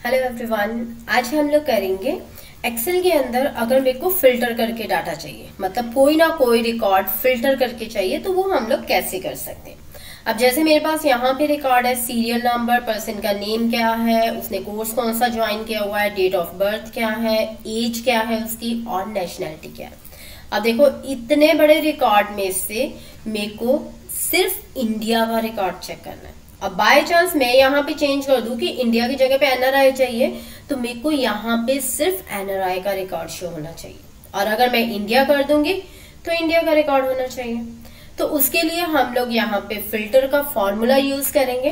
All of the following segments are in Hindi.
हेलो एवरीवन, आज हम लोग करेंगे एक्सेल के अंदर अगर मेरे को फिल्टर करके डाटा चाहिए, मतलब कोई ना कोई रिकॉर्ड फिल्टर करके चाहिए तो वो हम लोग कैसे कर सकते हैं। अब जैसे मेरे पास यहाँ पे रिकॉर्ड है, सीरियल नंबर, पर्सन का नेम क्या है, उसने कोर्स कौन सा ज्वाइन किया हुआ है, डेट ऑफ बर्थ क्या है, एज क्या है उसकी और नेशनैलिटी क्या है। अब देखो इतने बड़े रिकॉर्ड में से मेरे को सिर्फ इंडिया का रिकॉर्ड चेक करना है। अब बाय चांस मैं यहाँ पे चेंज कर दूं कि इंडिया की जगह पे एनआरआई चाहिए, तो मेरे को यहाँ पे सिर्फ एनआरआई का रिकॉर्ड शो होना चाहिए, और अगर मैं इंडिया कर दूंगी तो इंडिया का रिकॉर्ड होना चाहिए। तो उसके लिए हम लोग यहाँ पे फिल्टर का फॉर्मूला यूज करेंगे।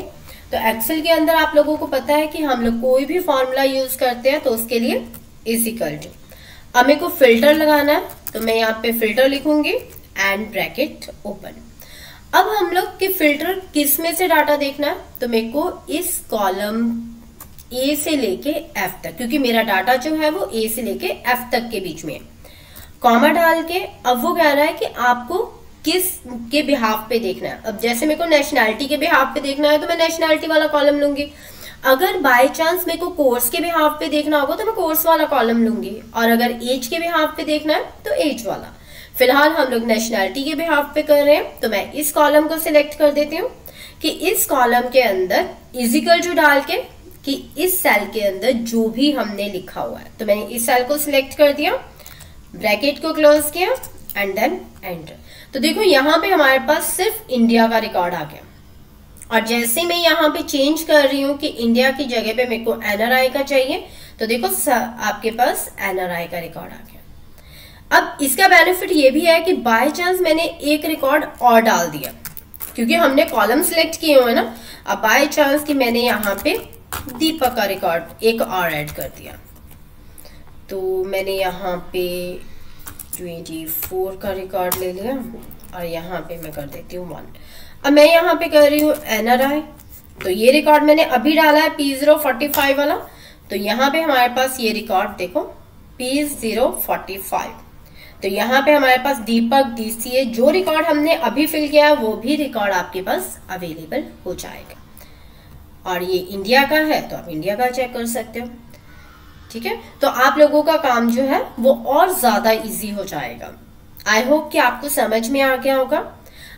तो एक्सेल के अंदर आप लोगों को पता है कि हम लोग कोई भी फॉर्मूला यूज करते हैं तो उसके लिए इज इक्वल टू, अब मेरे को फिल्टर लगाना है तो मैं यहाँ पे फिल्टर लिखूंगी एंड ब्रैकेट ओपन। अब हम लोग के फिल्टर किस में से डाटा देखना है, तो मेरे को इस कॉलम ए से लेके एफ तक, क्योंकि मेरा डाटा जो है वो ए से लेके एफ तक के बीच में है, कॉमा डाल के। अब वो कह रहा है कि आपको किस के बिहाफ पे देखना है। अब जैसे मेरे को नेशनैलिटी के बिहाफ पे देखना है तो मैं नेशनैलिटी वाला कॉलम लूंगी। अगर बाय चांस मेरे को कोर्स के बिहाफ पे देखना होगा तो मैं कोर्स वाला कॉलम लूंगी, और अगर एज के बिहाफ पे देखना है तो एज वाला। फिलहाल हम लोग नेशनैलिटी के बिहाफ पे कर रहे हैं तो मैं इस कॉलम को सिलेक्ट कर देती हूँ कि इस कॉलम के अंदर इजिकल टू डाल के कि इस सेल के अंदर जो भी हमने लिखा हुआ है, तो मैंने इस सेल को सिलेक्ट कर दिया, ब्रैकेट को क्लोज किया एंड देन एंटर। तो देखो यहाँ पे हमारे पास सिर्फ इंडिया का रिकॉर्ड आ गया, और जैसे मैं यहाँ पे चेंज कर रही हूँ कि इंडिया की जगह पे मेरे को एनआरआई का चाहिए, तो देखो आपके पास एनआरआई का रिकॉर्ड आ गया। अब इसका बेनिफिट ये भी है कि बाय चांस मैंने एक रिकॉर्ड और डाल दिया, क्योंकि हमने कॉलम सिलेक्ट किए हुए ना। अब बाय चांस कि मैंने यहाँ पे दीपक का रिकॉर्ड एक और ऐड कर दिया, तो मैंने यहाँ पे 24 का रिकॉर्ड ले लिया और यहाँ पे मैं कर देती हूँ 1। अब मैं यहाँ पे कर रही हूँ एनआरआई, तो ये रिकॉर्ड मैंने अभी डाला है P045 वाला, तो यहाँ पे हमारे पास ये रिकॉर्ड देखो P045। तो यहाँ पे हमारे पास दीपक DCA जो रिकॉर्ड हमने अभी फिल किया है वो भी रिकॉर्ड आपके पास अवेलेबल हो जाएगा। और ये इंडिया का है तो आप इंडिया का चेक कर सकते हो, ठीक है। तो आप लोगों का काम जो है वो और ज्यादा इजी हो जाएगा। आई होप कि आपको समझ में आ गया होगा।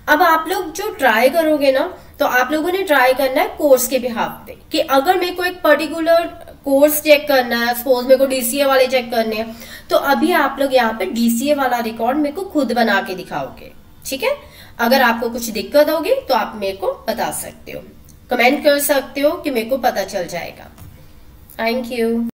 अब आप लोग जो ट्राई करोगे ना, तो आप लोगों ने ट्राई करना है कोर्स के बिहाफ पे, कि अगर मेरे को एक पर्टिकुलर कोर्स चेक करना है, सपोज मेरे को DCA वाले चेक करने हैं, तो अभी आप लोग यहाँ पे DCA वाला रिकॉर्ड मेरे को खुद बना के दिखाओगे, ठीक है। अगर आपको कुछ दिक्कत होगी तो आप मेरे को बता सकते हो, कमेंट कर सकते हो कि मेरे को पता चल जाएगा। Thank you.